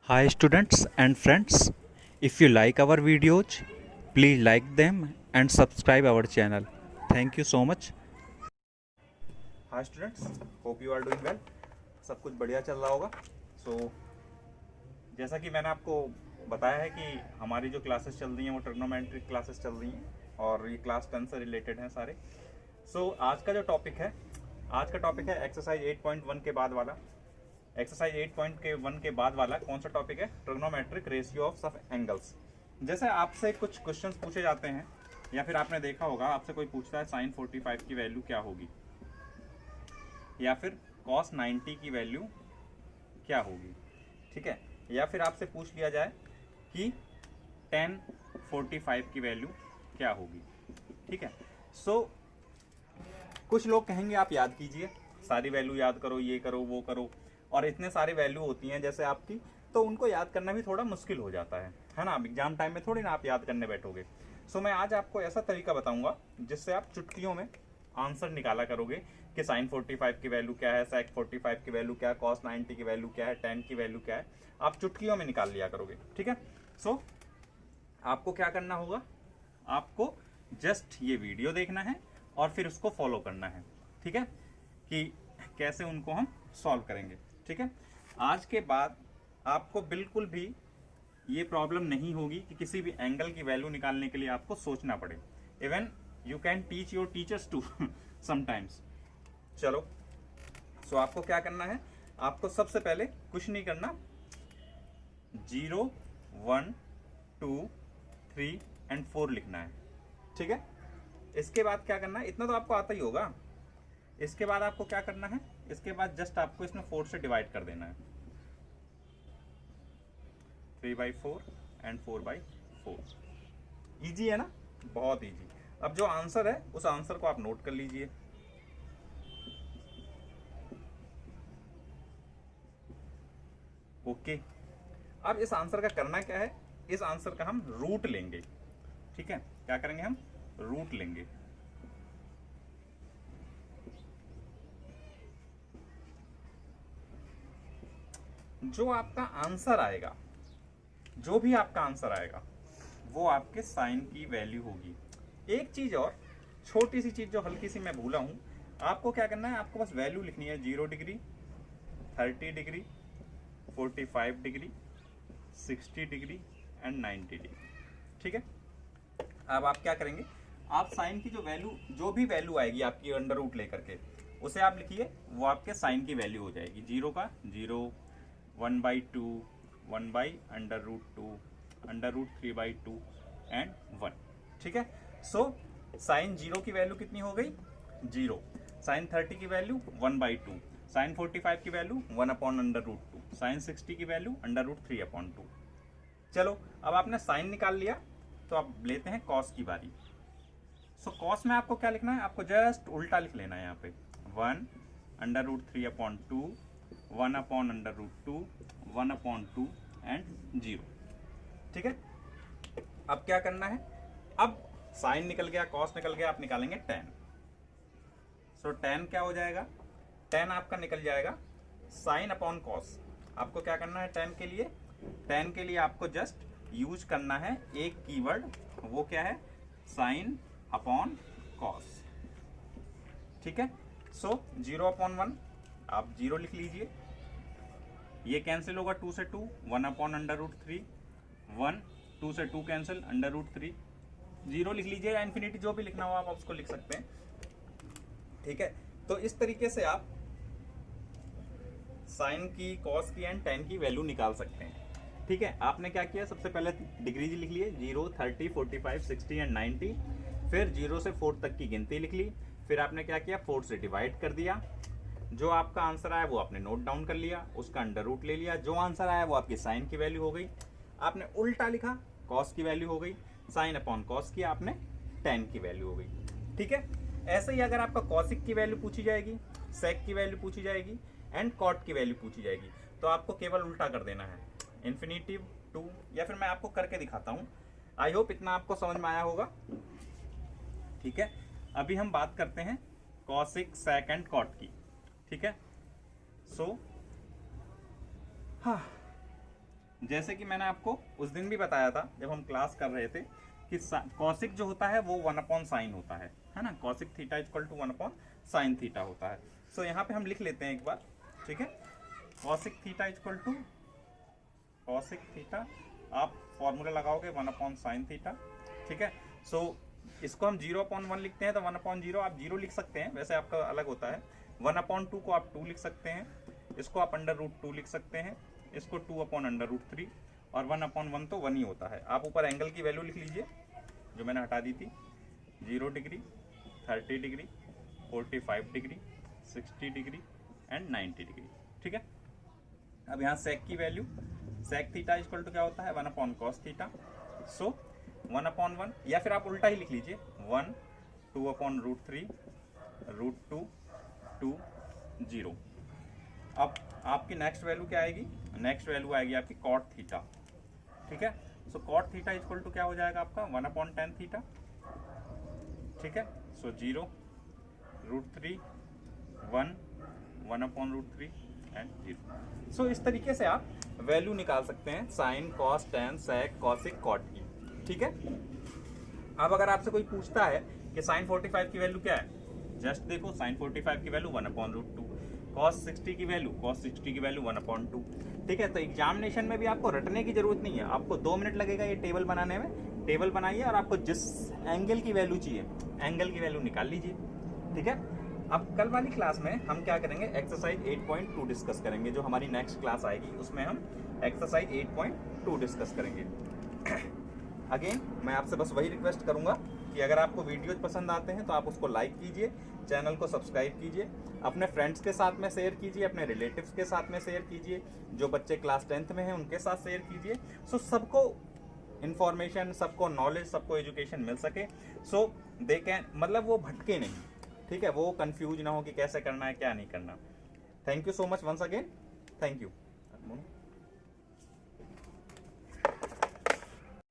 Hi students and friends, if you like our videos, please like them and subscribe our channel. Thank you so much. Hi students, hope you are doing well. सब कुछ बढ़िया चल रहा होगा। जैसा कि मैंने आपको बताया है कि हमारी जो क्लासेस चल रही हैं वो ट्रिग्नोमेट्रिक क्लासेस चल रही हैं और ये क्लास 10 से रिलेटेड हैं सारे। आज का जो टॉपिक है, एक्सरसाइज 8.1 के बाद वाला। एक्सरसाइज 8.1 के बाद वाला कौन सा टॉपिक है? ट्रिग्नोमेट्रिक रेशियो ऑफ सब एंगल्स। जैसे आपसे कुछ क्वेश्चंस पूछे जाते हैं या फिर आपने देखा होगा, आपसे कोई पूछता है साइन 45 की वैल्यू क्या होगी या फिर कॉस 90 की वैल्यू क्या होगी, ठीक है। या फिर आपसे पूछ लिया जाए कि tan 45 की वैल्यू क्या होगी, ठीक है। कुछ लोग कहेंगे आप याद कीजिए, सारी वैल्यू याद करो, ये करो वो करो, और इतने सारी वैल्यू होती हैं जैसे आपकी, तो उनको याद करना भी थोड़ा मुश्किल हो जाता है ना। एग्जाम टाइम में थोड़ी ना आप याद करने बैठोगे। मैं आज आपको ऐसा तरीका बताऊंगा जिससे आप चुटकियों में आंसर निकाला करोगे कि साइन 45 की वैल्यू क्या है, सेक 45 की वैल्यू क्या है, कॉस 90 की वैल्यू क्या है, tan की वैल्यू क्या है, आप चुटकियों में निकाल लिया करोगे, ठीक है। आपको क्या करना होगा, आपको जस्ट ये वीडियो देखना है और फिर उसको फॉलो करना है, ठीक है, कि कैसे उनको हम सॉल्व करेंगे, ठीक है। आज के बाद आपको बिल्कुल भी ये प्रॉब्लम नहीं होगी कि किसी भी एंगल की वैल्यू निकालने के लिए आपको सोचना पड़े। Even you can teach your teachers to sometimes. चलो, आपको क्या करना है, आपको सबसे पहले कुछ नहीं करना, 0, 1, 2, 3 एंड 4 लिखना है, ठीक है। इसके बाद क्या करना है, इतना तो आपको आता ही होगा। इसके बाद आपको क्या करना है, इसके बाद जस्ट आपको इसमें 4 से डिवाइड कर देना है, 3/4 एंड 4/4। इजी है ना, बहुत इजी। अब जो आंसर है उस आंसर को आप नोट कर लीजिए। ओके, अब इस आंसर का करना क्या है, इस आंसर का हम रूट लेंगे, ठीक है। क्या करेंगे, हम रूट लेंगे। जो आपका आंसर आएगा, जो भी आपका आंसर आएगा वो आपके साइन की वैल्यू होगी। एक चीज और, छोटी सी चीज जो हल्की सी मैं भूला हूं, आपको क्या करना है, आपको बस वैल्यू लिखनी है। 0 degree, 30 degree, 45 degree, 60 degree and 90 degree, ठीक है। अब आप क्या करेंगे, आप साइन की जो वैल्यू, जो भी वैल्यू आएगी आपकी अंडर रूट लेकर के, उसे आप लिखिए, वो आपके साइन की वैल्यू हो जाएगी। 0 का 0, 1/2, 1/√2, √3/2 एंड 1, ठीक है। साइन 0 की वैल्यू कितनी हो गई, 0। साइन 30 की वैल्यू 1/2, साइन 45 की वैल्यू 1/√2, साइन 60 की वैल्यू √3/2। चलो, अब आपने साइन निकाल लिया, तो आप लेते हैं कॉस की बारी। कॉस में आपको क्या लिखना है, आपको जस्ट उल्टा लिख लेना है। यहाँ पे 1/√3/2, 1/√2, 1/2 एंड 0, ठीक है। अब क्या करना है, अब साइन निकल गया, कॉस निकल गया, आप निकालेंगे tan। tan क्या हो जाएगा, tan आपका निकल जाएगा साइन अपॉन कॉस। आपको क्या करना है, tan के लिए आपको जस्ट यूज करना है एक कीवर्ड, वो क्या है, साइन अपॉन कॉस, ठीक है। 0/1 आप 0 लिख लीजिए, ये कैंसिल होगा 2 से 2, 1/√3, 1, 2 से 2 कैंसिल, √3, 0 लिख लीजिए, या इन्फिनिटी जो भी लिखना हो आप उसको लिख सकते हैं, ठीक है। तो इस तरीके से आप साइन की, कॉस की एंड tan की वैल्यू निकाल सकते हैं, ठीक है। आपने क्या किया, सबसे पहले डिग्रीज लिख लिए, 0, 30, 45, 60 एंड 90। फिर 0 से 4 तक की गिनती लिख ली। फिर आपने क्या किया, 4 से डिवाइड कर दिया। जो आपका आंसर आया वो आपने नोट डाउन कर लिया, उसका अंडर रूट ले लिया। जो आंसर आया वो आपकी साइन की वैल्यू हो गई, आपने उल्टा लिखा, कॉस की वैल्यू हो गई। साइन अपॉन कॉस किया आपने, tan की वैल्यू हो गई, ठीक है। ऐसे ही अगर आपका कॉसिक की वैल्यू पूछी जाएगी, सेक की वैल्यू पूछी जाएगी एंड कॉट की वैल्यू पूछी जाएगी, तो आपको केवल उल्टा कर देना है, इन्फिनिटिव 2, या फिर मैं आपको करके दिखाता हूं। आई होप इतना आपको समझ में आया होगा, ठीक है। अभी हम बात करते हैं कॉसिक, सेक एंड कॉट की, ठीक है। हाँ, जैसे कि मैंने आपको उस दिन भी बताया था जब हम क्लास कर रहे थे कि कॉसिक जो होता है वो 1/sin होता है ना। Cosec theta equal to 1/sin theta होता है। सो यहाँ पे हम लिख लेते हैं एक बार, ठीक है। Cosec theta equal to cosec theta, आप फॉर्मूला लगाओगे 1/sin थीटा, ठीक है। सो इसको हम 0/1 लिखते हैं तो 1/0 आप 0 लिख सकते हैं, वैसे आपका अलग होता है। 1/2 को आप 2 लिख सकते हैं, इसको आप √2 लिख सकते हैं, इसको 2/√3, और 1/1 तो 1 ही होता है। आप ऊपर एंगल की वैल्यू लिख लीजिए जो मैंने हटा दी थी, 0 degree, 30 degree, 45 degree, 60 degree and 90 degree, ठीक है। अब यहाँ सेक की value, sec theta equal to क्या होता है 1/cos थीटा। सो 1/1, या फिर आप उल्टा ही लिख लीजिए 1 2/√3 √2 2 0। अब आपकी नेक्स्ट वैल्यू क्या आएगी, नेक्स्ट वैल्यू आएगी आपकी कॉट थीटा, ठीक है। सो कॉट थीटा इक्वल टू क्या हो जाएगा आपका 1/tan थीटा, ठीक है। सो 0 √3 1 1/√3 एंड 0। सो इस तरीके से आप वैल्यू निकाल सकते हैं साइन, कॉस, टैन, सेक, कॉसिक, कॉट की, ठीक है। अब अगर आपसे कोई पूछता है कि साइन 45 की वैल्यू क्या है, जस्ट देखो साइन 45 की वैल्यू 1/√2, कॉस 60 की वैल्यू 1/2, ठीक है। तो एग्जामिनेशन में भी आपको रटने की जरूरत नहीं है, आपको 2 मिनट लगेगा ये टेबल बनाने में। टेबल बनाइए और आपको जिस एंगल की वैल्यू चाहिए एंगल की वैल्यू निकाल लीजिए, ठीक है। अब कल वाली क्लास में हम क्या करेंगे, एक्सरसाइज 8.2 डिस्कस करेंगे, जो हमारी नेक्स्ट क्लास आएगी उसमें हम एक्सरसाइज 8.2 डिस्कस करेंगे। अगेन मैं आपसे बस वही रिक्वेस्ट करूंगा कि अगर आपको वीडियोज पसंद आते हैं तो आप उसको लाइक कीजिए, चैनल को सब्सक्राइब कीजिए, अपने फ्रेंड्स के साथ में शेयर कीजिए, अपने रिलेटिव्स के साथ में शेयर कीजिए, जो बच्चे क्लास 10th में हैं उनके साथ शेयर कीजिए। सो सबको इन्फॉर्मेशन, सबको नॉलेज, सबको एजुकेशन मिल सके। सो दे कैन, मतलब वो भटके नहीं, ठीक है, वो कंफ्यूज ना हो कि कैसे करना है क्या नहीं करना। Thank you so much once again, thank you.